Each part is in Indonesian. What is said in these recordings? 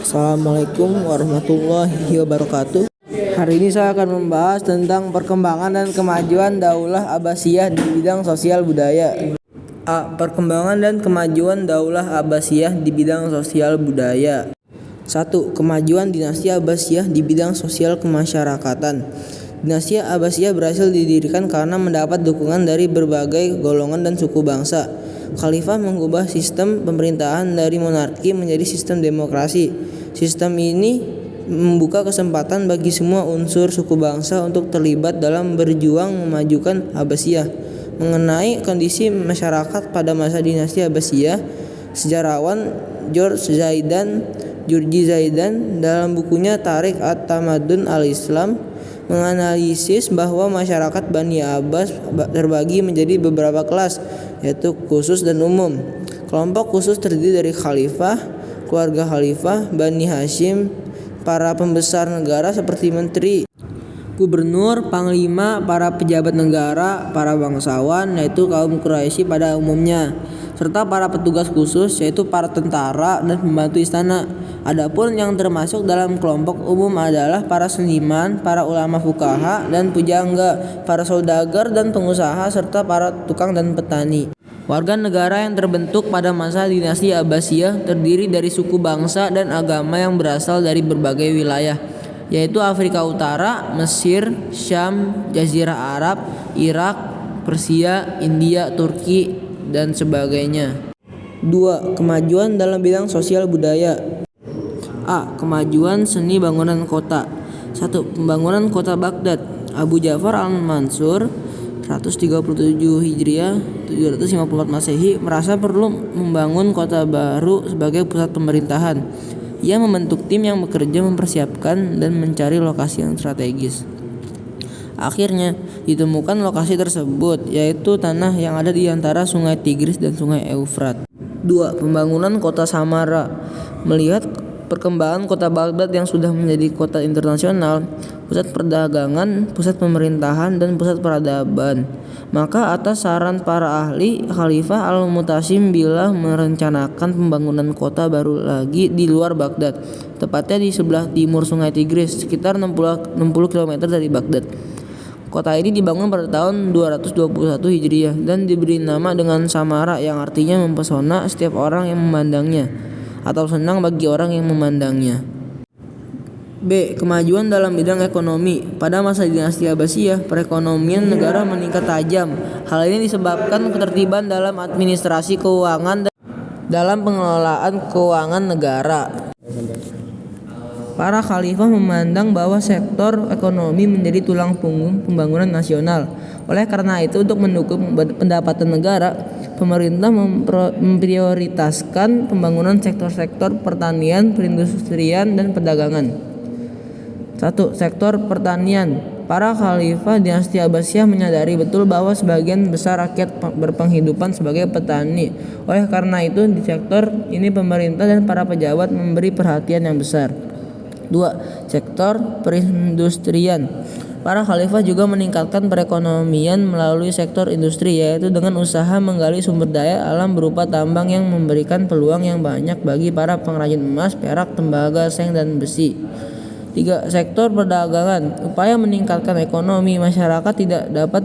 Assalamualaikum warahmatullahi wabarakatuh. Hari ini saya akan membahas tentang perkembangan dan kemajuan Daulah Abbasiyah di bidang sosial budaya. A. Perkembangan dan kemajuan Daulah Abbasiyah di bidang sosial budaya. 1. Kemajuan dinasti Abbasiyah di bidang sosial kemasyarakatan. Dinasti Abbasiyah berhasil didirikan karena mendapat dukungan dari berbagai golongan dan suku bangsa. Khalifah mengubah sistem pemerintahan dari monarki menjadi sistem demokrasi. Sistem ini membuka kesempatan bagi semua unsur suku bangsa untuk terlibat dalam berjuang memajukan Abbasiyah. Mengenai kondisi masyarakat pada masa dinasti Abbasiyah, sejarawan Jurji Zaidan dalam bukunya Tarikh at-Tamadun al-Islam menganalisis bahwa masyarakat Bani Abbas terbagi menjadi beberapa kelas, yaitu khusus dan umum. Kelompok khusus terdiri dari khalifah, keluarga khalifah, Bani Hashim, para pembesar negara seperti menteri, gubernur, panglima, para pejabat negara, para bangsawan, yaitu kaum Quraisy pada umumnya, serta para petugas khusus, yaitu para tentara dan pembantu istana. Adapun yang termasuk dalam kelompok umum adalah para seniman, para ulama fuqaha dan pujangga, para saudagar dan pengusaha, serta para tukang dan petani. Warga negara yang terbentuk pada masa dinasti Abbasiyah terdiri dari suku bangsa dan agama yang berasal dari berbagai wilayah, yaitu Afrika Utara, Mesir, Syam, Jazirah Arab, Irak, Persia, India, Turki, dan sebagainya. 2. Kemajuan dalam bidang sosial budaya. A. Kemajuan seni bangunan kota. 1. Pembangunan kota Baghdad. Abu Ja'far al-Mansur 137 Hijriah 754 Masehi merasa perlu membangun kota baru sebagai pusat pemerintahan. Ia membentuk tim yang bekerja mempersiapkan dan mencari lokasi yang strategis. Akhirnya ditemukan lokasi tersebut, yaitu tanah yang ada di antara Sungai Tigris dan Sungai Eufrat. 2. Pembangunan kota Samara. Melihat perkembangan kota Baghdad yang sudah menjadi kota internasional, pusat perdagangan, pusat pemerintahan, dan pusat peradaban, maka atas saran para ahli, Khalifah Al-Mutasim Billah merencanakan pembangunan kota baru lagi di luar Baghdad, tepatnya di sebelah timur Sungai Tigris, sekitar 60 km dari Baghdad. Kota ini dibangun pada tahun 221 Hijriah dan diberi nama dengan Samara, yang artinya mempesona setiap orang yang memandangnya, atau senang bagi orang yang memandangnya. B. Kemajuan dalam bidang ekonomi. Pada masa dinasti Abbasiyah, perekonomian negara meningkat tajam. Hal ini disebabkan ketertiban dalam administrasi keuangan dan dalam pengelolaan keuangan negara. Para khalifah memandang bahwa sektor ekonomi menjadi tulang punggung pembangunan nasional. Oleh karena itu, untuk mendukung pendapatan negara, pemerintah memprioritaskan pembangunan sektor-sektor pertanian, perindustrian, dan perdagangan. 1. Sektor pertanian. Para khalifah dinasti Abbasiyah menyadari betul bahwa sebagian besar rakyat berpenghidupan sebagai petani. Oleh karena itu, di sektor ini pemerintah dan para pejabat memberi perhatian yang besar. 2. Sektor perindustrian. Para khalifah juga meningkatkan perekonomian melalui sektor industri, yaitu dengan usaha menggali sumber daya alam berupa tambang yang memberikan peluang yang banyak bagi para pengrajin emas, perak, tembaga, seng, dan besi. 3. Sektor perdagangan. Upaya meningkatkan ekonomi masyarakat tidak dapat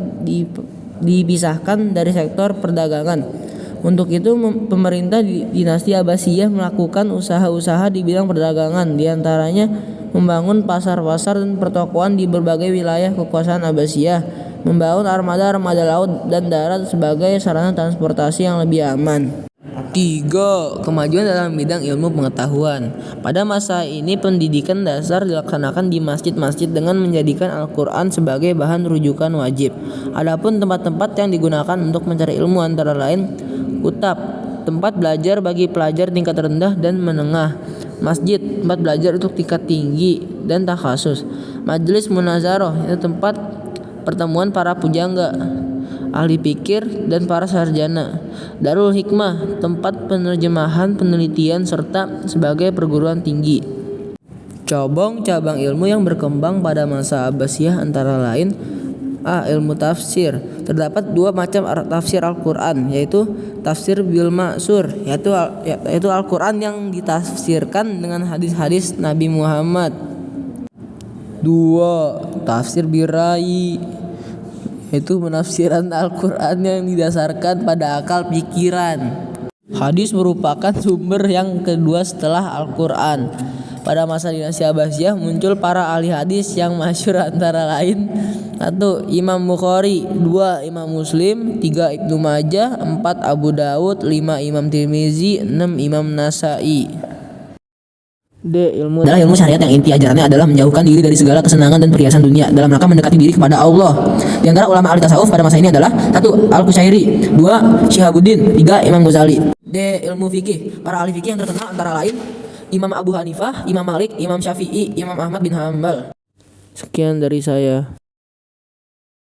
dipisahkan dari sektor perdagangan. Untuk itu, pemerintah dinasti Abbasiyah melakukan usaha-usaha di bidang perdagangan, diantaranya membangun pasar-pasar dan pertokoan di berbagai wilayah kekuasaan Abbasiyah, membangun armada-armada laut dan darat sebagai sarana transportasi yang lebih aman. 3. Kemajuan dalam bidang ilmu pengetahuan. Pada masa ini, pendidikan dasar dilaksanakan di masjid-masjid dengan menjadikan Al-Quran sebagai bahan rujukan wajib. Adapun tempat-tempat yang digunakan untuk mencari ilmu antara lain kutab, tempat belajar bagi pelajar tingkat rendah dan menengah; masjid, tempat belajar untuk tingkat tinggi dan takhasus; majelis munazarah, itu tempat pertemuan para pujangga, ahli fikir, dan para sarjana; darul hikmah, tempat penerjemahan, penelitian, serta sebagai perguruan tinggi. Cabang-cabang ilmu yang berkembang pada masa Abbasiyah antara lain: A. Ilmu tafsir. Terdapat dua macam tafsir Al-Quran, yaitu tafsir bil ma'sur, yaitu Al-Qur'an yang ditafsirkan dengan hadis-hadis Nabi Muhammad. 2. Tafsir birai, yaitu penafsiran Al-Qur'an yang didasarkan pada akal pikiran. Hadis merupakan sumber yang kedua setelah Al-Qur'an. Pada masa dinasti Abbasiyah muncul para ahli hadis yang masyhur antara lain 1. Imam Bukhari, 2. Imam Muslim, 3. Ibnu Majah, 4. Abu Dawud, 5. Imam Tirmizi, 6. Imam Nasai. D. Ilmu adalah ilmu syariat yang inti ajarannya adalah menjauhkan diri dari segala kesenangan dan perhiasan dunia dalam rangka mendekati diri kepada Allah. Di antara ulama ahli tasawuf pada masa ini adalah 1. Al-Qushairi, 2. Syihabuddin, 3. Imam Ghazali. D. Ilmu fikih. Para ahli fikih yang terkenal antara lain Imam Abu Hanifah, Imam Malik, Imam Syafi'i, Imam Ahmad bin Hambal. Sekian dari saya.